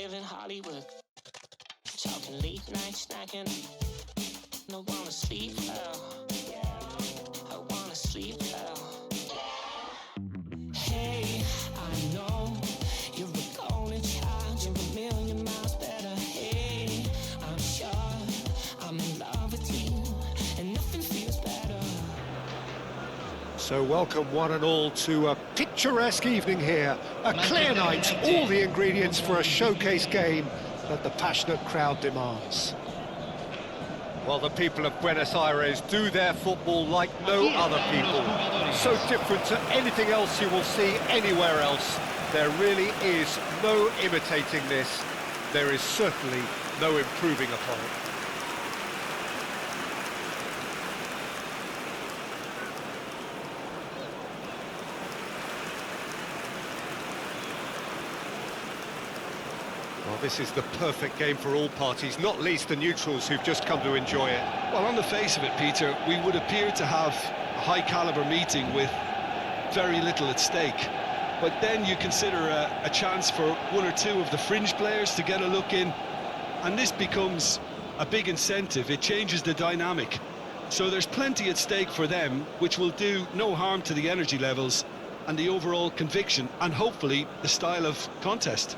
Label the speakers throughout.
Speaker 1: live in Hollywood. Talking late night snacking. I wanna sleep well. I wanna sleep well. Hey, I know you're a golden child. You're a million miles better. Hey, I'm sure I'm in love with you, and nothing feels better.
Speaker 2: So welcome one and all to a picturesque evening here. A clear night, all the ingredients for a showcase game that the passionate crowd demands. Well, the people of Buenos Aires do their football like no other people. So different to anything else you will see anywhere else. There really is no imitating this. There is certainly no improving upon it. Well, this is the perfect game for all parties, not least the neutrals who've just come to enjoy it.
Speaker 3: Well, on the face of it, Peter, we would appear to have a high-caliber meeting with very little at stake. But then you consider a chance for one or two of the fringe players to get a look in, and this becomes a big incentive. It changes the dynamic. So there's plenty at stake for them, which will do no harm to the energy levels and the overall conviction, and hopefully the style of contest.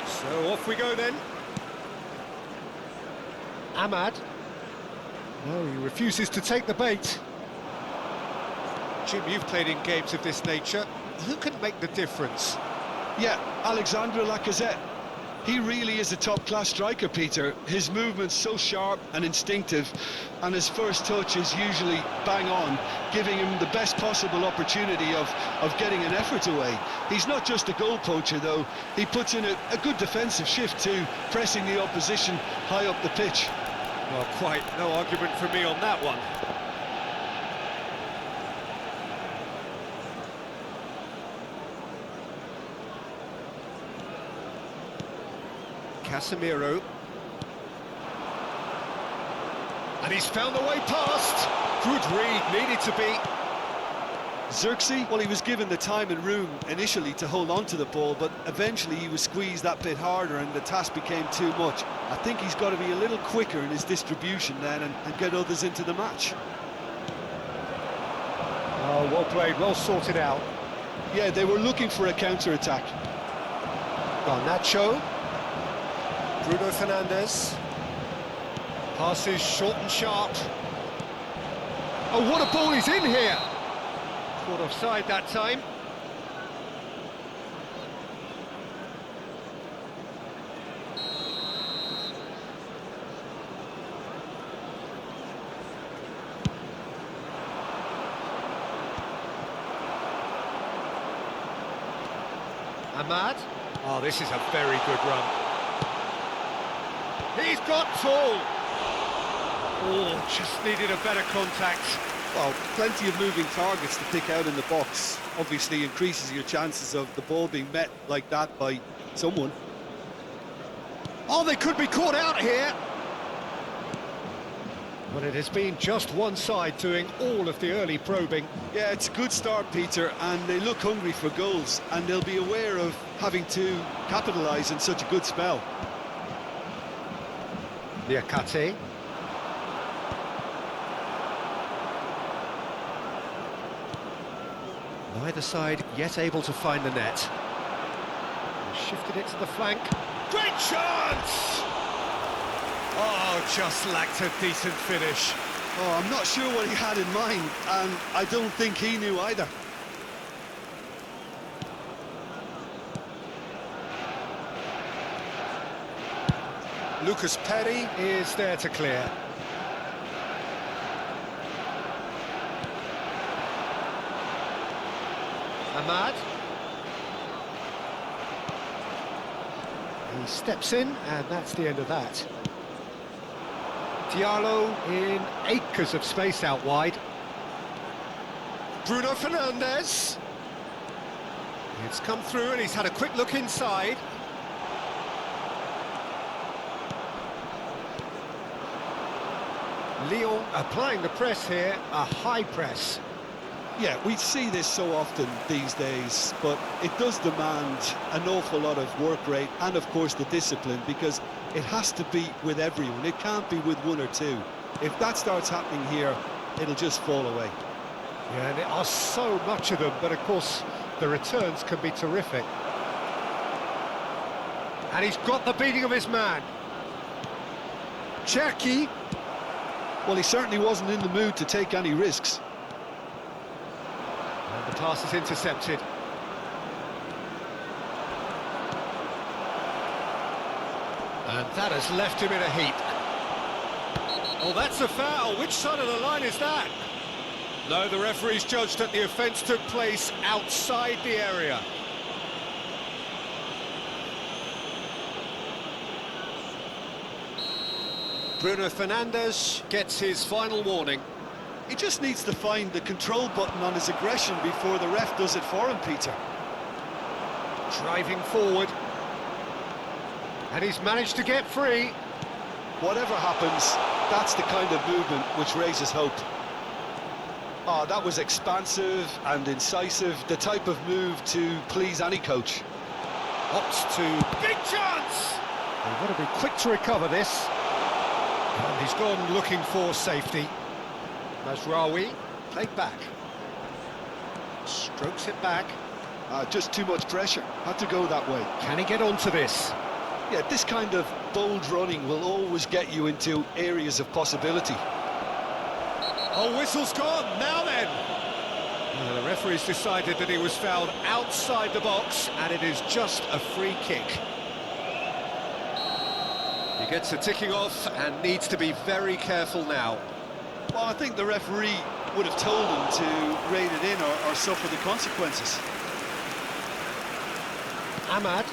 Speaker 2: So off we go then. Ahmad. No, he refuses to take the bait. Jim, you've played in games of this nature. Who can make the difference?
Speaker 3: Yeah, Alexandre Lacazette. He really is a top-class striker, Peter. His movement's so sharp and instinctive, and his first touch is usually bang on, giving him the best possible opportunity of getting an effort away. He's not just a goal poacher, though. He puts in a good defensive shift too, pressing the opposition high up the pitch.
Speaker 2: Well, quite no argument for me on that one. Casemiro. And he's found the way past. Good read, needed to be.
Speaker 3: Xerxes, well, he was given the time and room initially to hold on to the ball, but eventually he was squeezed that bit harder and the task became too much. I think he's got to be a little quicker in his distribution then and get others into the match.
Speaker 2: Oh, well played, well sorted out.
Speaker 3: Yeah, they were looking for a counter-attack.
Speaker 2: Garnacho. Bruno Fernandes. Passes short and sharp. Oh, what a ball, he's in here! Caught offside that time. Ahmad. Oh, this is a very good run. He's got tall. Oh, just needed a better contact.
Speaker 3: Well, plenty of moving targets to pick out in the box. Obviously increases your chances of the ball being met like that by someone.
Speaker 2: Oh, they could be caught out here. But it has been just one side doing all of the early probing.
Speaker 3: Yeah, it's a good start, Peter, and they look hungry for goals, and they'll be aware of having to capitalise in such a good spell.
Speaker 2: Liakate. Neither side yet able to find the net. Shifted it to the flank. Great chance! Oh, just lacked a decent finish.
Speaker 3: Oh, I'm not sure what he had in mind, and I don't think he knew either.
Speaker 2: Lucas Perry is there to clear. Ahmad. He steps in, and that's the end of that. Diallo in acres of space out wide. Bruno Fernandes. It's come through and he's had a quick look inside. LYON applying the press here, a high press.
Speaker 3: Yeah, we see this so often these days, but it does demand an awful lot of work rate and, of course, the discipline, because it has to be with everyone. It can't be with one or two. If that starts happening here, it'll just fall away.
Speaker 2: Yeah, and there are so much of them, but of course the returns can be terrific. And he's got the beating of his man. Cherki.
Speaker 3: Well, he certainly wasn't in the mood to take any risks.
Speaker 2: And the pass is intercepted. And that has left him in a heap. Oh, that's a foul. Which side of the line is that? No, the referee's judged that the offence took place outside the area. Bruno Fernandes gets his final warning.
Speaker 3: He just needs to find the control button on his aggression before the ref does it for him, Peter.
Speaker 2: Driving forward. And he's managed to get free.
Speaker 3: Whatever happens, that's the kind of movement which raises hope. Oh, that was expansive and incisive, the type of move to please any coach.
Speaker 2: Opts to... Big chance! They've got to be quick to recover this. And he's gone looking for safety. Mazraoui, played back. Strokes it back.
Speaker 3: Just too much pressure, had to go that way.
Speaker 2: Can he get onto this?
Speaker 3: Yeah, this kind of bold running will always get you into areas of possibility.
Speaker 2: Oh, whistle's gone, now then! The referee's decided that he was fouled outside the box, and it is just a free kick. He gets a ticking off and needs to be very careful now.
Speaker 3: Well, I think the referee would have told him to rein it in or suffer the consequences.
Speaker 2: Ahmad.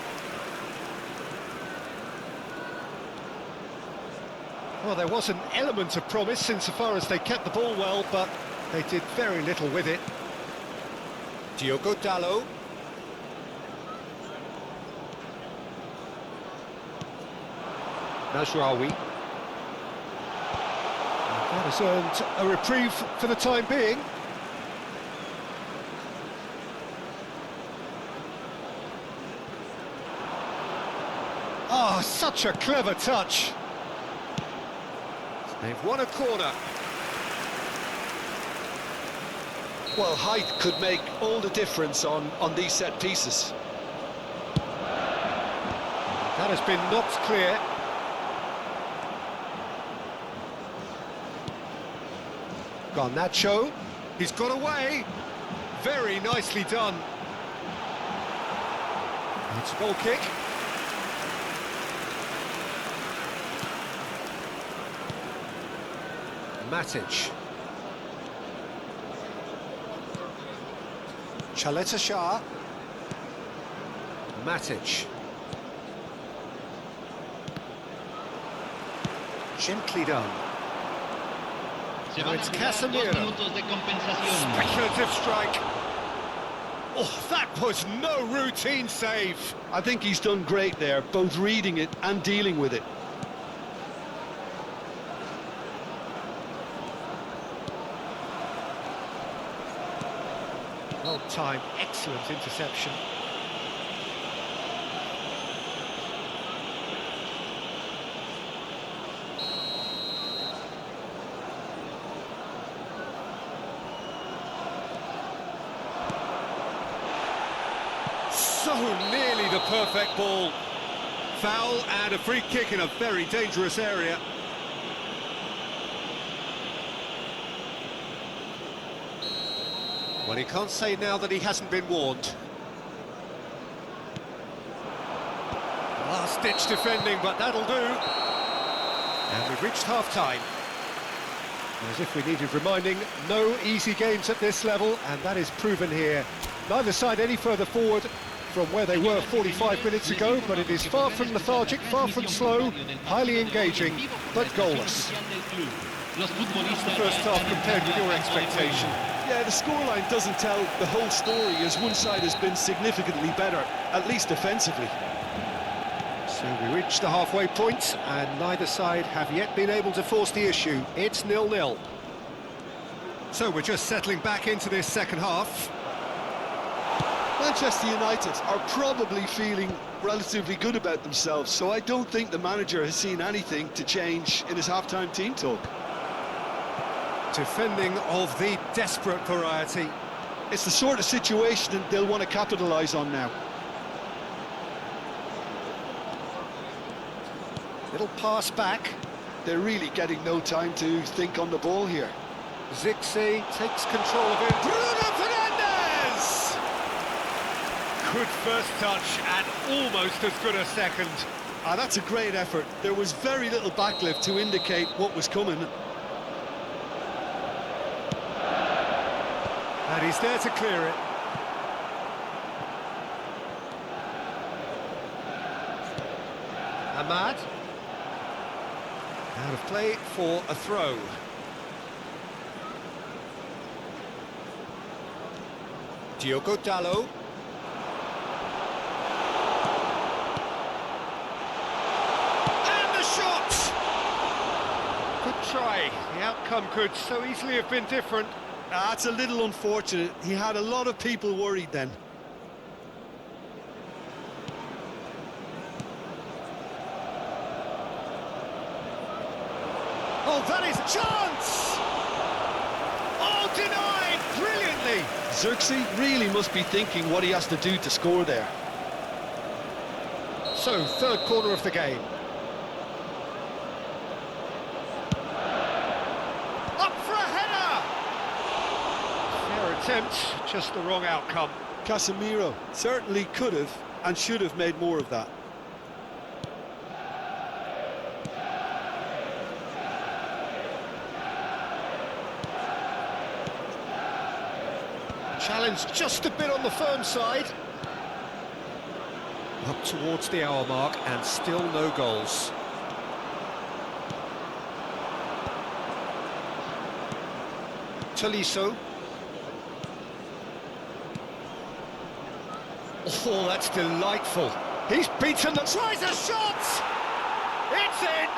Speaker 2: Well, there was an element of promise insofar as they kept the ball well, but they did very little with it. Diogo Dalot. Mazraoui. That has earned a reprieve for the time being. Oh, such a clever touch. They've won a corner.
Speaker 3: Well, height could make all the difference on these set pieces.
Speaker 2: That has been knocked clear. Garnacho, he's got away. Very nicely done. It's a goal kick. Matic. Chaleta Shah. Matic. Gently done. Now it's Casemiro. Speculative strike. Oh, that was no routine save.
Speaker 3: I think he's done great there, both reading it and dealing with it.
Speaker 2: Well timed, excellent interception. So nearly the perfect ball. Foul and a free kick in a very dangerous area. Well, he can't say now that he hasn't been warned. Last-ditch defending, but that'll do. And we've reached half-time. As if we needed reminding, no easy games at this level, and that is proven here. Neither side any further forward, from where they were 45 minutes ago, but it is far from lethargic, far from slow, highly engaging, but goalless. First half compared with your expectation.
Speaker 3: Yeah, the scoreline doesn't tell the whole story, as one side has been significantly better, at least defensively.
Speaker 2: So we reached the halfway point, and neither side have yet been able to force the issue. It's 0-0. So we're just settling back into this second half.
Speaker 3: Manchester United are probably feeling relatively good about themselves, so I don't think the manager has seen anything to change in his half-time team talk.
Speaker 2: Defending of the desperate variety.
Speaker 3: It's the sort of situation they'll want to capitalise on now.
Speaker 2: Little pass back.
Speaker 3: They're really getting no time to think on the ball here.
Speaker 2: Zixi takes control of it. Bruno Fernandes! Good first touch and almost as good a second.
Speaker 3: Ah, that's a great effort. There was very little backlift to indicate what was coming.
Speaker 2: And he's there to clear it. Ahmad. Out of play for a throw. Diogo Dalot. And the shot! Good try. The outcome could so easily have been different.
Speaker 3: That's a little unfortunate. He had a lot of people worried then.
Speaker 2: Oh, that is a chance! Oh, denied brilliantly!
Speaker 3: Zirkzee really must be thinking what he has to do to score there.
Speaker 2: So, third corner of the game. Up for a header! Fair attempt, just the wrong outcome.
Speaker 3: Casemiro certainly could have and should have made more of that.
Speaker 2: Challenge just a bit on the firm side. Up towards the hour mark and still no goals. Tolisso. Oh, that's delightful. He's beaten the... Tries a shot! It's in!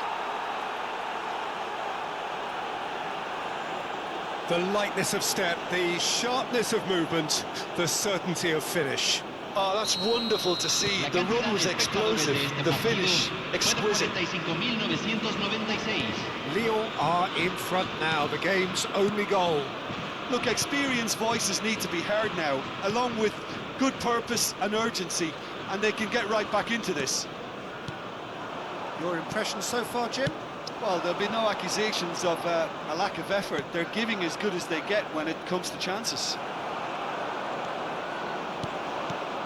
Speaker 2: The lightness of step, the sharpness of movement, the certainty of finish.
Speaker 3: Oh, that's wonderful to see. The run was explosive, the finish exquisite.
Speaker 2: Lyon are in front now, the game's only goal.
Speaker 3: Look, experienced voices need to be heard now, along with good purpose and urgency, and they can get right back into this.
Speaker 2: Your impression so far, Jim?
Speaker 3: Well, there'll be no accusations of a lack of effort. They're giving as good as they get when it comes to chances.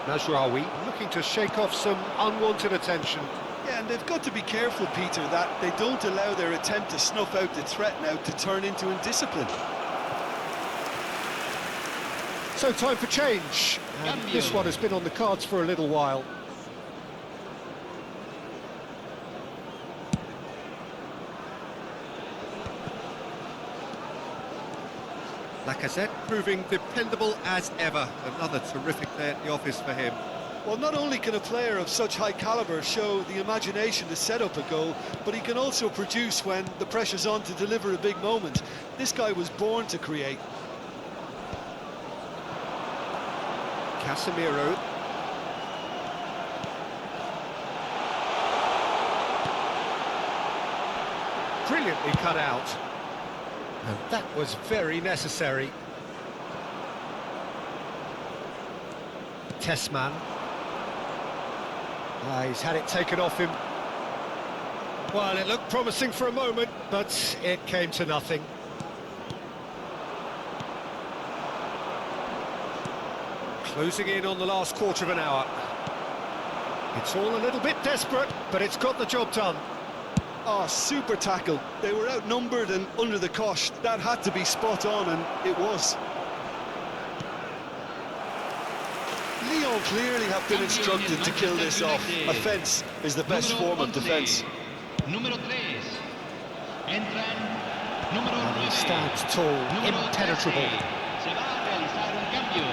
Speaker 2: Najraoui looking to shake off some unwanted attention.
Speaker 3: Yeah, and they've got to be careful, Peter, that they don't allow their attempt to snuff out the threat now to turn into indiscipline.
Speaker 2: So time for change, and this one has been on the cards for a little while. Lacazette proving dependable as ever. Another terrific day at the office for him.
Speaker 3: Well, not only can a player of such high calibre show the imagination to set up a goal, but he can also produce when the pressure's on to deliver a big moment. This guy was born to create.
Speaker 2: Casemiro. Brilliantly cut out. And that was very necessary. Tessman. He's had it taken off him. Well, it looked promising for a moment, but it came to nothing. Closing in on the last quarter of an hour. It's all a little bit desperate, but it's got the job done.
Speaker 3: Oh, super tackle. They were outnumbered and under the cosh. That had to be spot on, and it was. Lyon clearly have been instructed to kill this off. Offence is the best form of defence.
Speaker 4: Número 3. Entran número
Speaker 2: And
Speaker 4: 9.
Speaker 2: he stands tall,
Speaker 4: Número
Speaker 2: impenetrable.
Speaker 4: 13. Se va a realizar un cambio.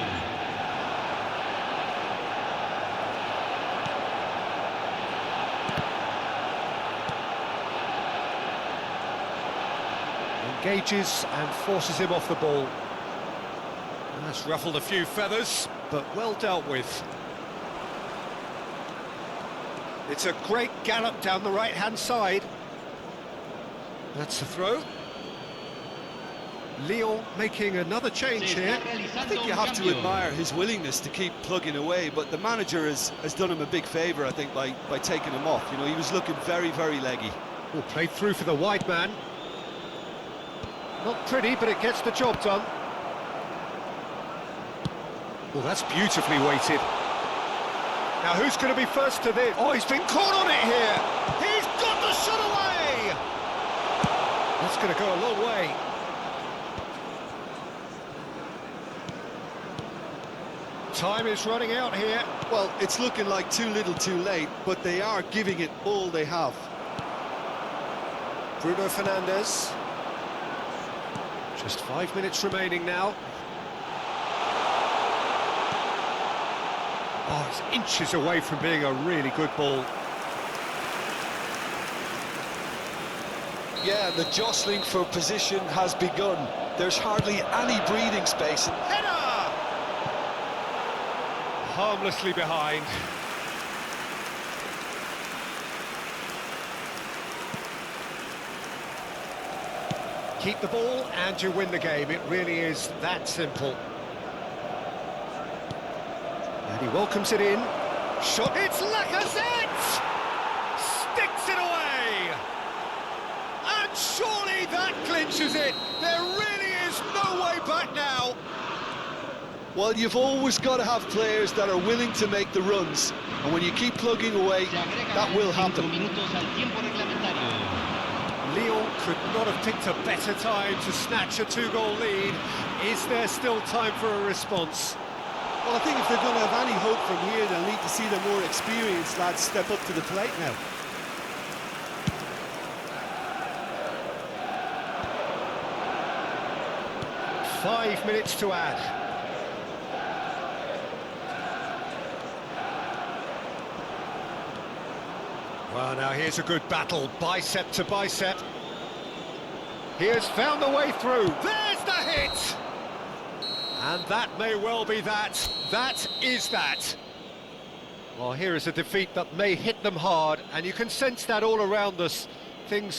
Speaker 2: Engages and forces him off the ball. That's ruffled a few feathers, but well dealt with. It's a great gallop down the right-hand side. That's the throw. Lyon making another change here.
Speaker 3: I think you have to admire his willingness to keep plugging away, but the manager has done him a big favour, I think, by taking him off. You know, he was looking very, very leggy.
Speaker 2: Oh, played through for the wide man. Not pretty, but it gets the job done. Well, that's beautifully weighted. Now, who's going to be first to this? Oh, he's been caught on it here. He's got the shot away. That's going to go a long way. Time is running out here.
Speaker 3: Well, it's looking like too little too late, but they are giving it all they have.
Speaker 2: Bruno Fernandes. Just 5 minutes remaining now. Oh, it's inches away from being a really good ball.
Speaker 3: Yeah, the jostling for position has begun. There's hardly any breathing space.
Speaker 2: Header! Harmlessly behind. Keep the ball and you win the game. It really is that simple. And he welcomes it in. Shot. It's Lacazette! Sticks it away! And surely that clinches it. There really is no way back now.
Speaker 3: Well, you've always got to have players that are willing to make the runs. And when you keep plugging away, that will happen.
Speaker 2: Lyon could not have picked a better time to snatch a two-goal lead. Is there still time for a response?
Speaker 3: Well, I think if they're going to have any hope from here, they'll need to see the more experienced lads step up to the plate now.
Speaker 2: Five minutes to add. Well, now here's a good battle, bicep to bicep. He has found the way through. There's the hit! And that may well be that. That is that. Well, here is a defeat that may hit them hard, and you can sense that all around us. Things